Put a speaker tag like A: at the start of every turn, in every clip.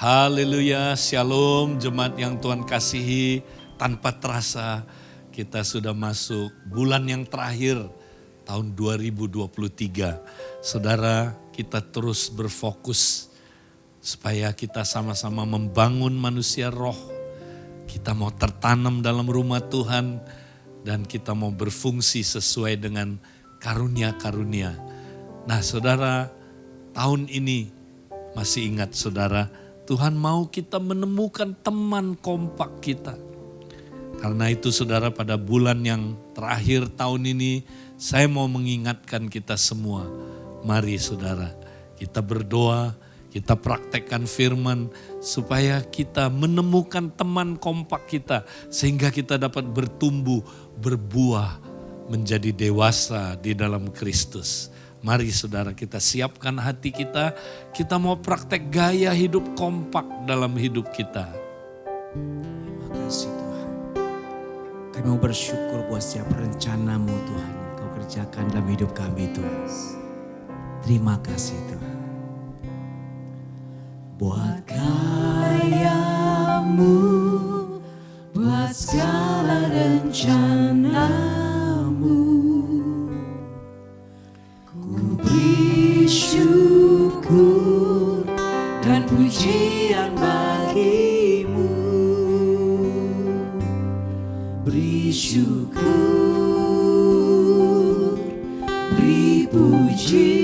A: Haleluya, shalom jemaat yang Tuhan kasihi. Tanpa terasa kita sudah masuk bulan yang terakhir tahun 2023. Saudara, kita terus berfokus supaya kita sama-sama membangun manusia roh. Kita mau tertanam dalam rumah Tuhan dan kita mau berfungsi sesuai dengan karunia-karunia. Nah saudara, tahun ini masih ingat saudara, Tuhan mau kita menemukan teman kompak kita. Karena itu saudara, pada bulan yang terakhir tahun ini saya mau mengingatkan kita semua. Mari saudara, kita berdoa, kita praktekkan firman supaya kita menemukan teman kompak kita. Sehingga kita dapat bertumbuh, berbuah, menjadi dewasa di dalam Kristus. Mari saudara, kita siapkan hati kita mau praktek gaya hidup kompak dalam hidup kita.
B: Terima kasih Tuhan. Kami mau bersyukur buat setiap rencana-Mu Tuhan yang Kau kerjakan dalam hidup kami Tuhan. Terima kasih Tuhan. Buat karya-Mu, buat segala rencana-Mu, beri syukur dan pujian bagi-Mu. Beri syukur, beri puji,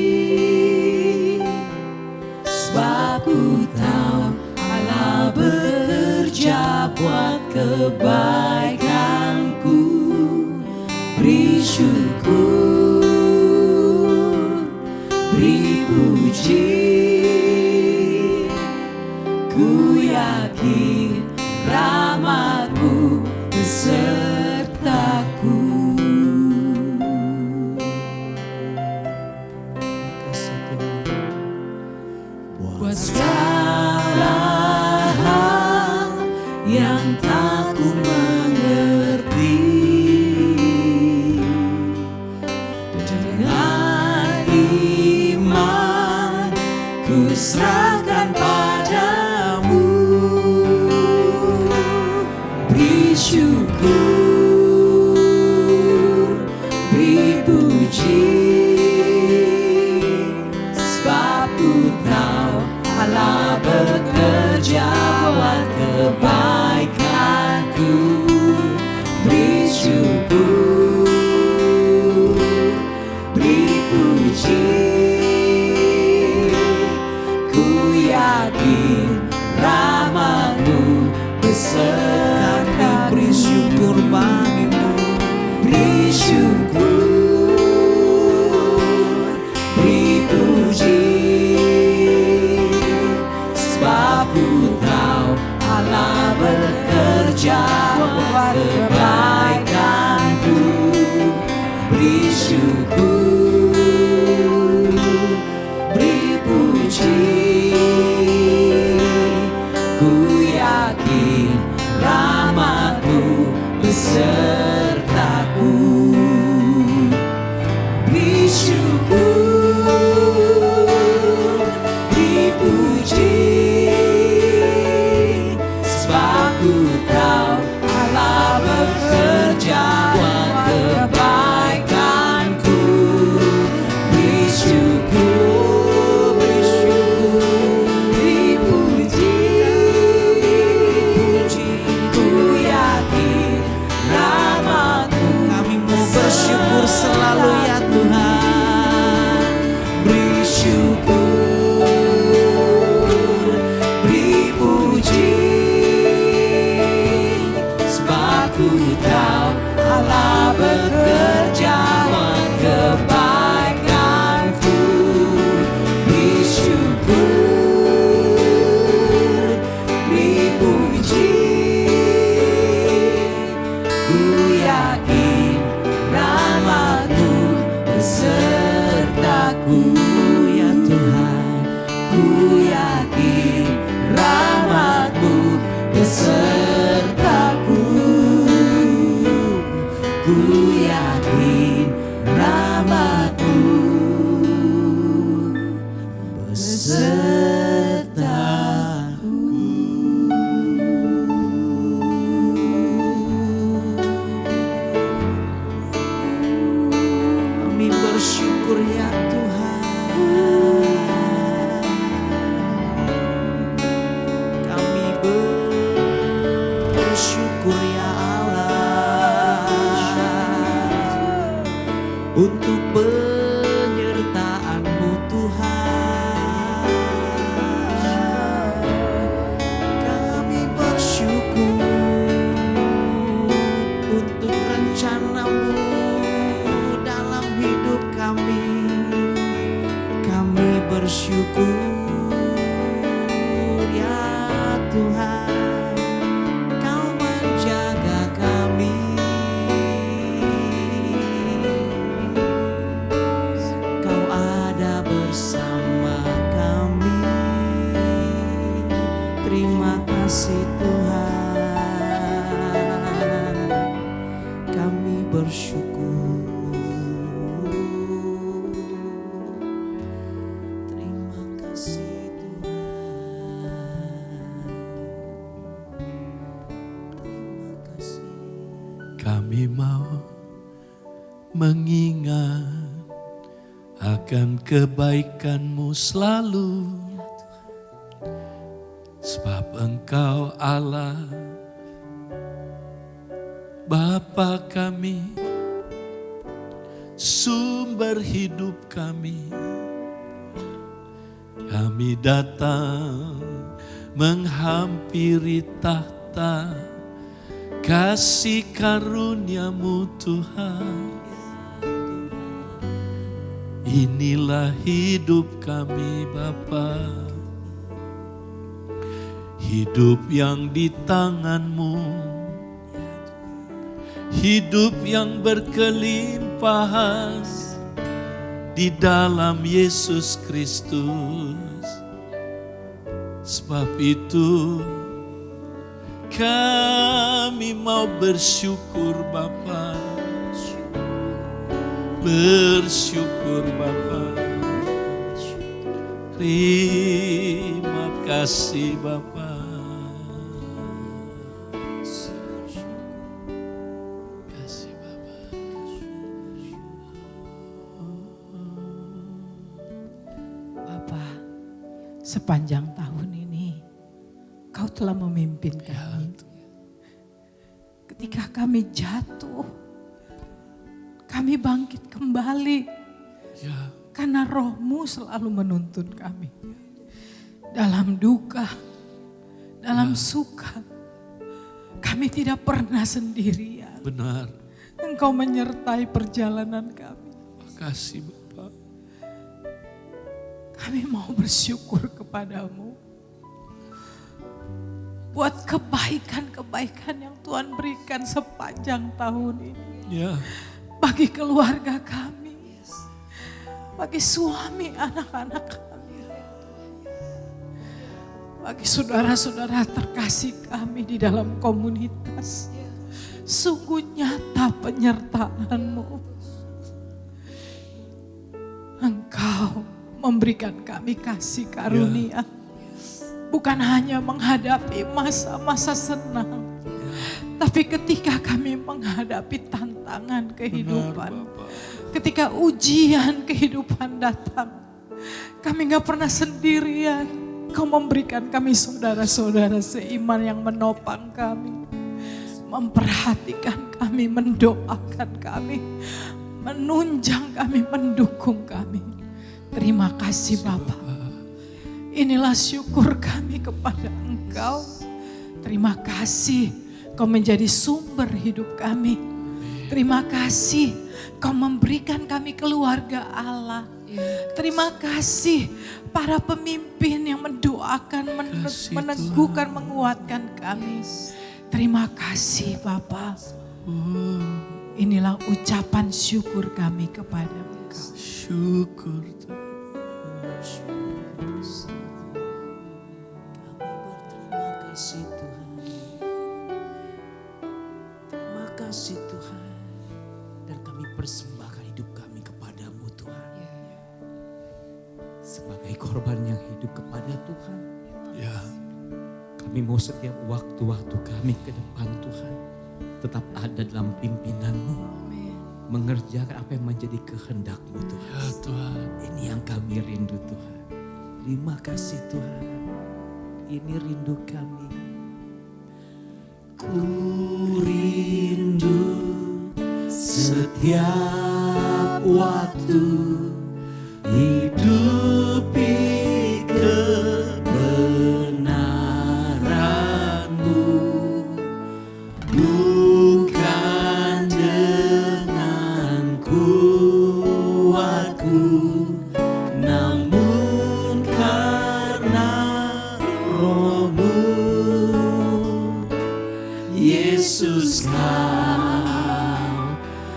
B: sebab Ku tahu Allah bekerja buat kebaikanku. Beri syukur, beri puji, ku yakin rahmat-Mu besertaku. Kasih Tuhan. Buat segala hal yang tak ku mengerti, dengan iman ku serahkan padamu. Beri syukur, beri puji, sebab Ku tahu Allah bekerja buat kebaikanku. Beri syukur, beri puji, ku yakin rahmat-Mu besar. Kami beri syukur bagi-Mu. Beri syukur, beri puji, sebab Ku tahu Allah bekerja buat kebaikanku. Beri syukur, beri puji, ku yakin rahmat-Mu besertaku. Beri syukur, beri puji, Tuhan, Kau menjaga kami. Kau ada bersama kami. Terima kasih Tuhan, kami bersyukur. Terima kasih Tuhan. Terima kasih.
A: Kami mau mengingat akan kebaikan-Mu selalu. Sebab Engkau Allah, Bapa kami, sumber hidup kami. Kami datang menghampiri tahta kasih karunia-Mu Tuhan. Inilah hidup kami Bapa. Hidup yang di tangan-Mu, hidup yang berkelimpahan di dalam Yesus Kristus. Sebab itu kami mau bersyukur Bapa, bersyukur Bapa. Terima kasih Bapa.
C: Sepanjang tahun ini, Kau telah memimpin kami. Ketika kami jatuh, kami bangkit kembali. Karena Roh-Mu selalu menuntun kami. Dalam duka, dalam suka, kami tidak pernah sendirian.
A: Benar.
C: Engkau menyertai perjalanan kami.
A: Makasih Bapak.
C: Kami mau bersyukur kepadamu buat kebaikan-kebaikan yang Tuhan berikan sepanjang tahun ini.
A: Ya.
C: Bagi keluarga kami, bagi suami anak-anak kami, bagi saudara-saudara terkasih kami di dalam komunitas. Sungguh nyata penyertaan-Mu. Engkau memberikan kami kasih karunia. Bukan hanya menghadapi masa-masa senang. Tapi ketika kami menghadapi tantangan kehidupan. Ketika ujian kehidupan datang. Kami gak pernah sendirian. Kau memberikan kami saudara-saudara seiman yang menopang kami. Memperhatikan kami, mendoakan kami. Menunjang kami, mendukung kami. Terima kasih Bapa. Inilah syukur kami kepada Engkau. Terima kasih Kau menjadi sumber hidup kami. Terima kasih Kau memberikan kami keluarga Allah. Terima kasih para pemimpin yang mendoakan, meneguhkan, menguatkan kami. Terima kasih Bapa. Inilah ucapan syukur kami kepada Engkau.
A: Syukur Tuhan.
B: Terima kasih Tuhan. Terima kasih Tuhan. Dan kami persembahkan hidup kami kepadamu Tuhan. Sebagai korban yang hidup kepada Tuhan.
A: Ya.
B: Kami mau setiap waktu-waktu kami ke depan Tuhan. Tetap ada dalam pimpinan-Mu. Mengerjakan apa yang menjadi kehendak-Mu Tuhan.
A: Ya Tuhan.
B: Ini yang kami rindu Tuhan. Terima kasih Tuhan. Ini rindu kami. Ku rindu setiap waktu hidupi kebenaran-Mu. Bukan dengan kuatku, namun karena Roh-Mu Yesus Kau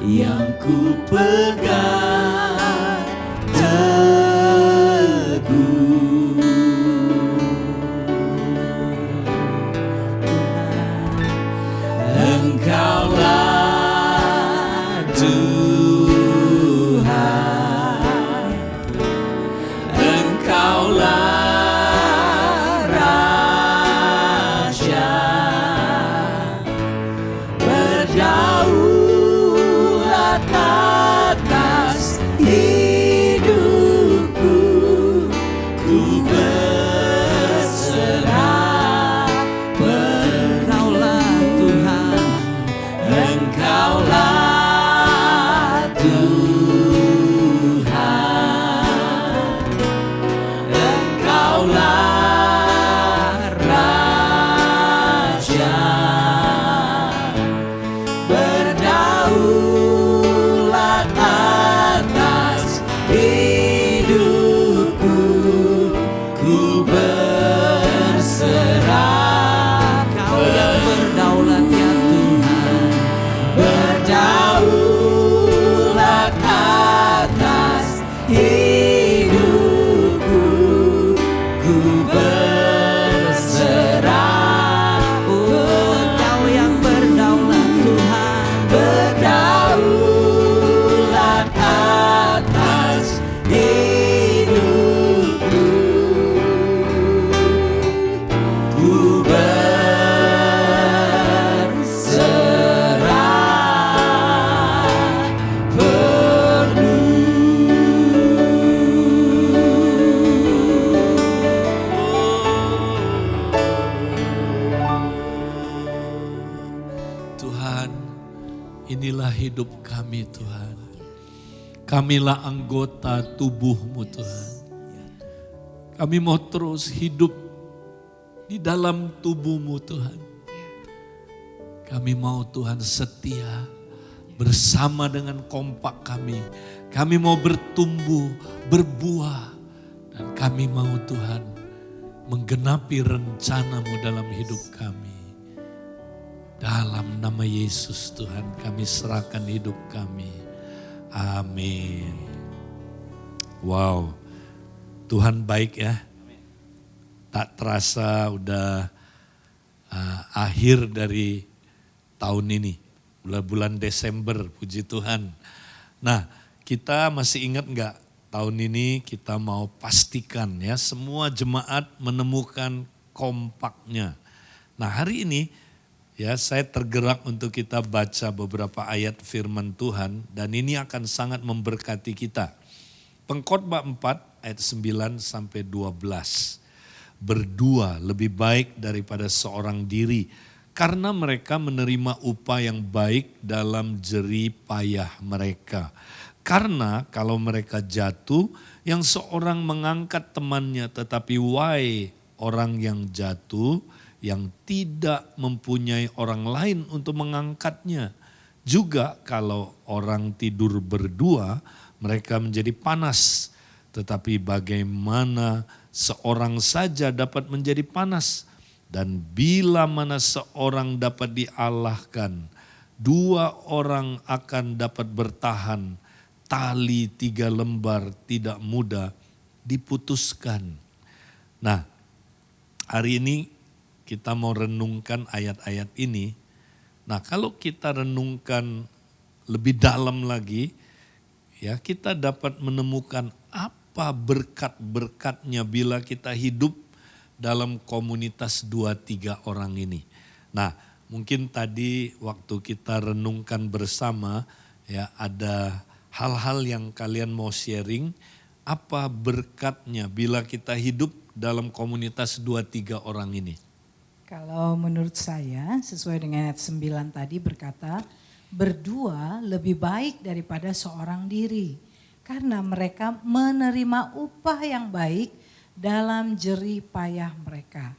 B: yang ku pegang teguh. Engkaulah Tuhan, Engkaulah Raja, berdaulat atas hidupku, ku berserah. Engkaulah Tuhan, Engkaulah Tuhan, Engkaulah Raja, berdaulat atas hidupku, ku berserah. Kau yang berdaulat ya Tuhan, berdaulat atas hidupku, ku berserah. Oh, Kau yang berdaulat Tuhan, berdaulat atas hidupku, ku berserah
A: Tuhan, inilah hidup kami Tuhan. Kamilah anggota tubuh-Mu Tuhan. Kami mau terus hidup di dalam tubuh-Mu Tuhan. Kami mau Tuhan setia bersama dengan kompak kami. Kami mau bertumbuh, berbuah. Dan kami mau Tuhan menggenapi rencana-Mu dalam hidup kami. Dalam nama Yesus Tuhan kami serahkan hidup kami. Amin. Wow, Tuhan baik ya. Tak terasa udah akhir dari tahun ini. Bulan-bulan Desember, puji Tuhan. Nah, kita masih ingat enggak tahun ini kita mau pastikan ya semua jemaat menemukan kompaknya. Nah, hari ini ya, saya tergerak untuk kita baca beberapa ayat firman Tuhan dan ini akan sangat memberkati kita. Pengkhotbah 4 ayat 9 sampai 12. Berdua lebih baik daripada seorang diri karena mereka menerima upah yang baik dalam jerih payah mereka. Karena kalau mereka jatuh, yang seorang mengangkat temannya, tetapi wahai orang yang jatuh, yang tidak mempunyai orang lain untuk mengangkatnya. Juga kalau orang tidur berdua, mereka menjadi panas. Tetapi bagaimana seorang saja dapat menjadi panas? Dan bila mana seorang dapat dialahkan, dua orang akan dapat bertahan. Tali 3 lembar tidak mudah diputuskan. Nah, hari ini kita mau renungkan ayat-ayat ini. Nah, kalau kita renungkan lebih dalam lagi, ya kita dapat menemukan apa berkat-berkatnya bila kita hidup dalam komunitas 2-3 orang ini. Nah, mungkin tadi waktu kita renungkan bersama, ya ada hal-hal yang kalian mau sharing, apa berkatnya bila kita hidup dalam komunitas 2-3 orang ini?
C: Kalau menurut saya sesuai dengan ayat 9 tadi berkata, berdua lebih baik daripada seorang diri. Karena mereka menerima upah yang baik dalam jerih payah mereka.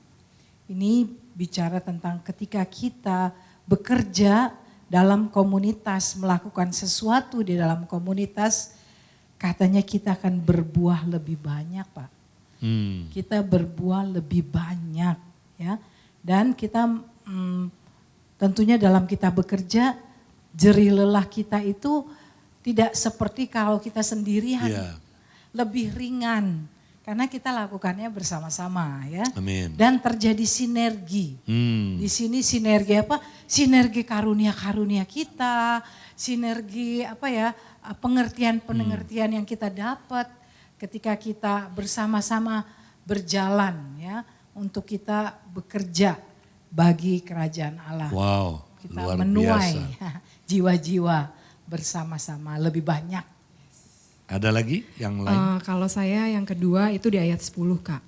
C: Ini bicara tentang ketika kita bekerja dalam komunitas, melakukan sesuatu di dalam komunitas, katanya kita akan berbuah lebih banyak, Pak. Kita berbuah lebih banyak, ya. Dan kita tentunya dalam kita bekerja, jerih lelah kita itu tidak seperti kalau kita sendirian.
A: Iya.
C: Lebih ringan karena kita lakukannya bersama-sama ya.
A: Amin.
C: Dan terjadi sinergi.
A: Hmm.
C: Di sini sinergi apa? Sinergi karunia-karunia kita, sinergi apa ya? Pengertian-pengertian yang kita dapat ketika kita bersama-sama berjalan ya untuk kita bekerja bagi kerajaan Allah.
A: Wow,
C: Kita
A: luar
C: menuai
A: biasa.
C: jiwa-jiwa bersama-sama lebih banyak.
A: Ada lagi yang lain?
D: Kalau saya yang kedua itu di ayat 10 Kak.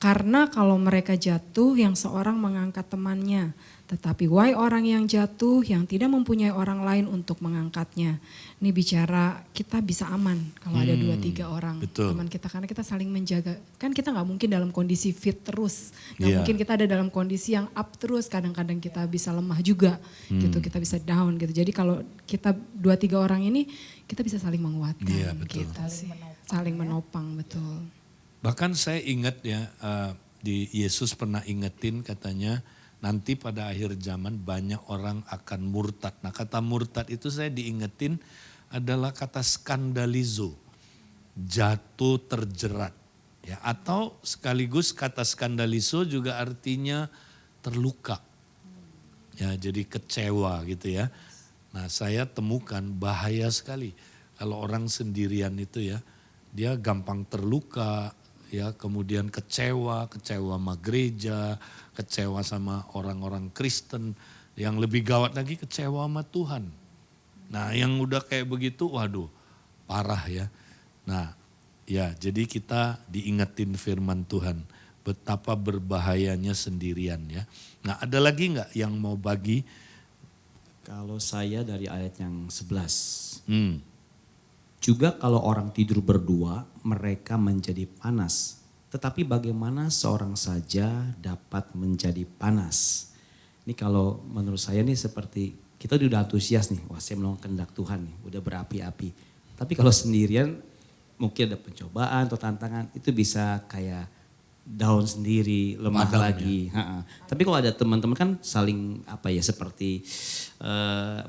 D: Karena kalau mereka jatuh yang seorang mengangkat temannya. Tetapi wahai orang yang jatuh yang tidak mempunyai orang lain untuk mengangkatnya. Ini bicara kita bisa aman kalau ada 2-3 orang
A: betul.
D: teman kita. Karena kita saling menjaga. Kan kita gak mungkin dalam kondisi fit terus. Gak
A: Iya.
D: mungkin kita ada dalam kondisi yang up terus. Kadang-kadang kita bisa lemah juga gitu. Kita bisa down gitu. Jadi kalau kita 2-3 orang ini kita bisa saling menguatkan
A: Iya, betul.
D: gitu sih. Saling menopang betul.
A: Bahkan saya ingat ya, di Yesus pernah ingetin katanya, nanti pada akhir zaman banyak orang akan murtad. Nah kata murtad itu saya diingetin adalah kata skandalizo, jatuh terjerat. Ya, atau sekaligus kata skandalizo juga artinya terluka. Ya, jadi kecewa gitu ya. Nah saya temukan bahaya sekali kalau orang sendirian itu ya, dia gampang terluka, ya kemudian kecewa sama gereja, kecewa sama orang-orang Kristen, yang lebih gawat lagi kecewa sama Tuhan. Nah yang udah kayak begitu, waduh parah ya. Nah ya jadi kita diingetin firman Tuhan, betapa berbahayanya sendirian ya. Nah ada lagi nggak yang mau bagi?
B: Kalau saya dari ayat yang 11.
A: Hmm.
B: Juga kalau orang tidur berdua, mereka menjadi panas. Tetapi bagaimana seorang saja dapat menjadi panas? Ini kalau menurut saya nih seperti kita udah antusias nih, wah saya melakukan kehendak Tuhan nih, udah berapi-api. Tapi kalau sendirian mungkin ada pencobaan atau tantangan, itu bisa kayak down sendiri, lemah
A: Padam
B: lagi. Tapi kalau ada teman-teman kan saling apa ya seperti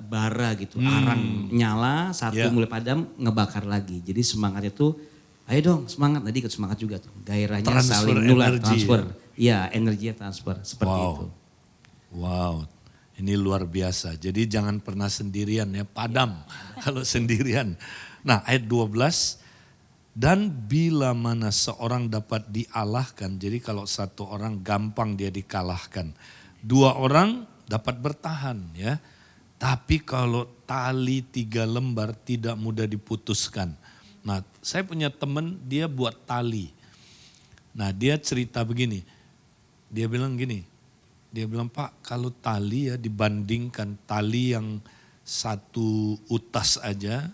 B: bara gitu, arang nyala, satu mulai padam, ngebakar lagi. Jadi semangatnya tuh, ayo dong semangat, tadi ikut semangat juga tuh. Gairahnya
A: Transfer
B: saling nular,
A: energi
B: transfer. Iya energinya transfer, seperti itu.
A: Wow, ini luar biasa. Jadi jangan pernah sendirian ya, padam kalau sendirian. Nah ayat 12, dan bila mana seorang dapat dialahkan, jadi kalau satu orang gampang dia dikalahkan. 2 orang dapat bertahan ya. Tapi kalau tali 3 lembar tidak mudah diputuskan. Nah saya punya teman dia buat tali. Nah dia cerita begini, dia bilang gini, dia bilang Pak kalau tali ya dibandingkan tali yang 1 utas aja,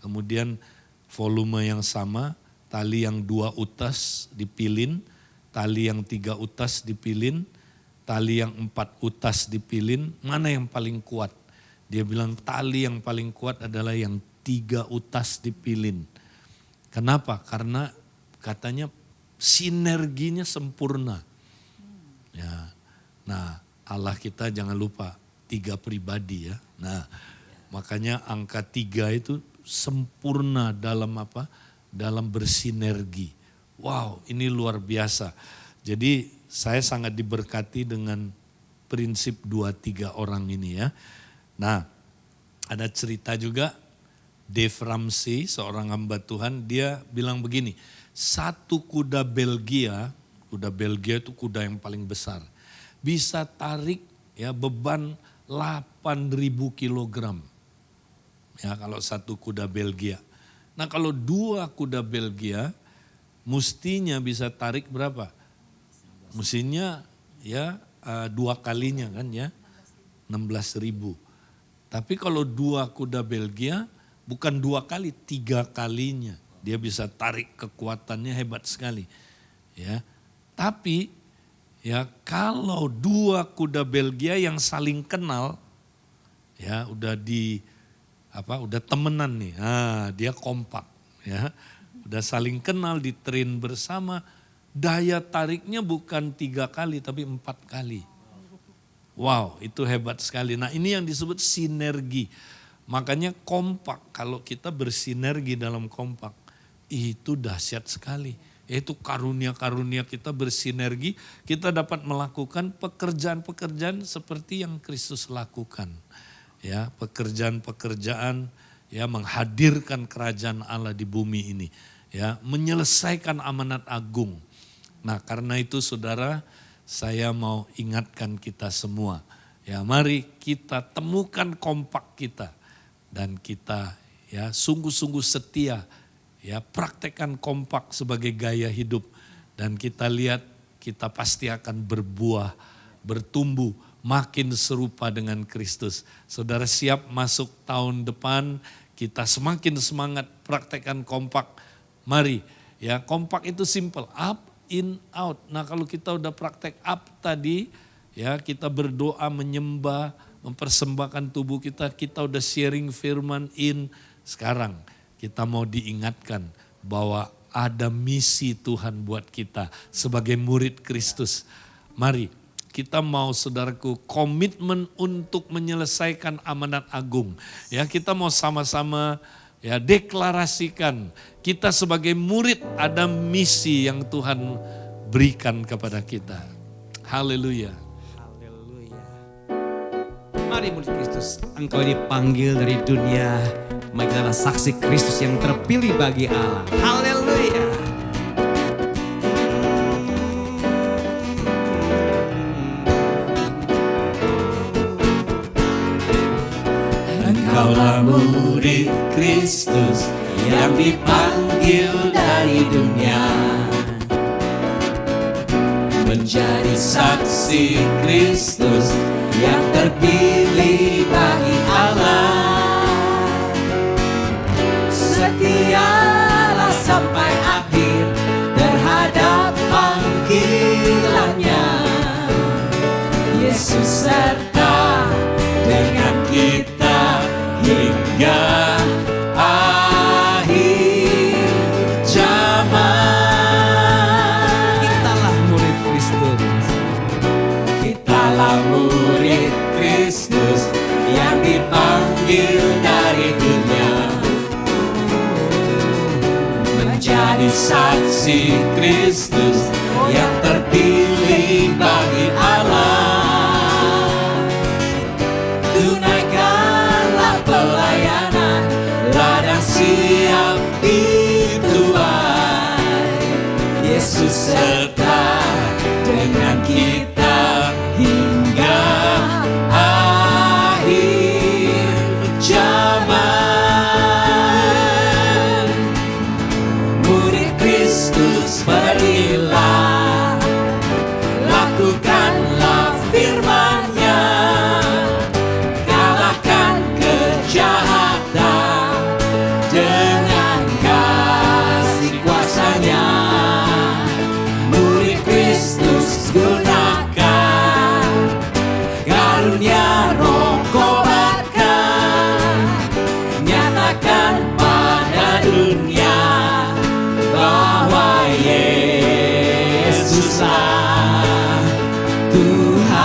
A: kemudian volume yang sama, tali yang 2 utas dipilin, tali yang 3 utas dipilin, tali yang 4 utas dipilin, mana yang paling kuat? Dia bilang tali yang paling kuat adalah yang 3 utas dipilin. Kenapa? Karena katanya sinerginya sempurna. Ya. Nah Allah kita jangan lupa 3 pribadi ya. Nah makanya angka 3 itu sempurna dalam apa? Dalam bersinergi. Wow, ini luar biasa. Jadi saya sangat diberkati dengan prinsip 2-3 orang ini ya. Nah, ada cerita juga Dave Ramsey, seorang hamba Tuhan, dia bilang begini, 1 kuda Belgia itu kuda yang paling besar, bisa tarik ya beban 8.000 kilogram. Ya kalau 1 kuda Belgia. Nah kalau 2 kuda Belgia mestinya bisa tarik berapa? Mestinya ya 2 kalinya kan ya 16.000. Tapi kalau 2 kuda Belgia bukan 2 kali, 3 kalinya. Dia bisa tarik, kekuatannya hebat sekali. Ya. Tapi ya kalau 2 kuda Belgia yang saling kenal ya udah udah temenan nih, dia kompak ya, udah saling kenal, di-train bersama, daya tariknya bukan 3 kali tapi 4 kali. Wow, itu hebat sekali. Nah, ini yang disebut sinergi. Makanya kompak, kalau kita bersinergi dalam kompak, itu dahsyat sekali. Yaitu karunia-karunia kita bersinergi, kita dapat melakukan pekerjaan-pekerjaan seperti yang Kristus lakukan. Ya, pekerjaan-pekerjaan ya menghadirkan kerajaan Allah di bumi ini. Ya, menyelesaikan amanat agung. Nah, karena itu saudara, saya mau ingatkan kita semua. Ya, mari kita temukan kompak kita. Dan kita ya sungguh-sungguh setia ya praktekkan kompak sebagai gaya hidup. Dan kita lihat kita pasti akan berbuah, bertumbuh, makin serupa dengan Kristus. Saudara siap masuk tahun depan, kita semakin semangat praktekkan kompak. Mari ya, kompak itu simple, up, in, out. Nah kalau kita udah praktek up tadi, ya kita berdoa, menyembah, mempersembahkan tubuh kita udah sharing firman in. Sekarang kita mau diingatkan bahwa ada misi Tuhan buat kita sebagai murid Kristus. Mari kita mau saudaraku komitmen untuk menyelesaikan amanat agung. Ya kita mau sama-sama ya deklarasikan kita sebagai murid ada misi yang Tuhan berikan kepada kita. Haleluya.
B: Mari murid Kristus, engkau dipanggil dari dunia, maka adalah saksi Kristus yang terpilih bagi Allah. Haleluya.
A: Engkaulah murid Kristus yang dipanggil dari dunia, menjadi saksi Kristus yang terpilih bagi Allah. Setialah sampai akhir terhadap panggilannya. Yesus serta dengan kita hingga akhir zaman. Kitalah murid Kristus. Kitalah murid Kristus yang dipanggil dari dunia, menjadi saksi Kristus yang terpilih bagi Allah. Tunaikanlah pelayanan, ladang siap dituai. Yesus serta dengan kita hingga akhir zaman. Murid Kristus berilah, lakukanlah firman-Nya, kalahkan kejahatan dengan kasih kuasa-Nya. Murid Kristus gunakan karunia Roh, kobarkan, nyatakan pada dunia bahwa Yesuslah Tuhan.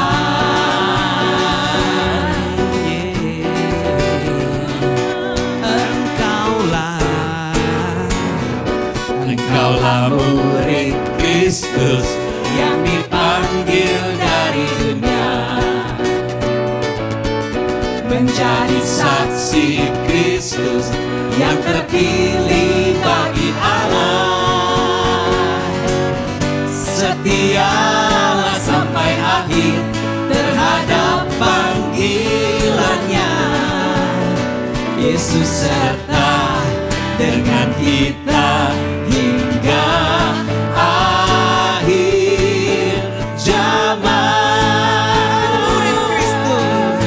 A: Engkaulah murid Kristus yang dipanggil dari dunia, menjadi saksi Kristus yang terpilih bagi Allah. Setialah sampai akhir terhadap panggilannya. Yesus serta dengan kita hingga akhir zaman. Murid Kristus,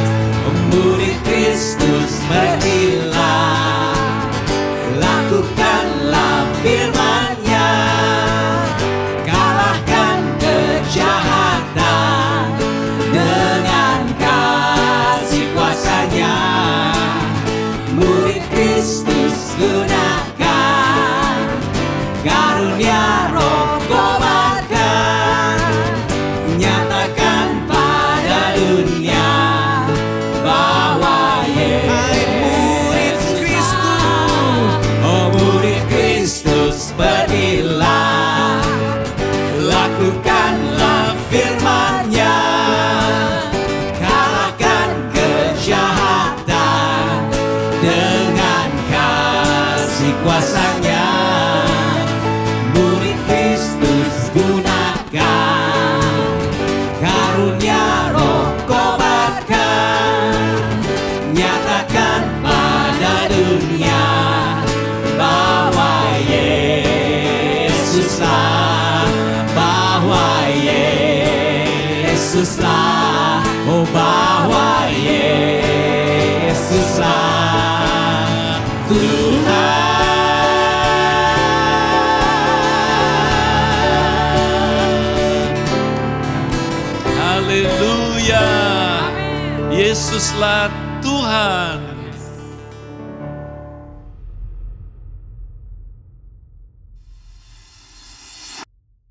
A: murid Kristus berilah, lakukanlah firman-Nya, kalahkan kejahatan dengan kasih kuasa-Nya. Murid Kristus gunakan
B: Yesuslah, oh bahwa Yesuslah Tuhan.
A: Haleluya. Yesuslah Tuhan.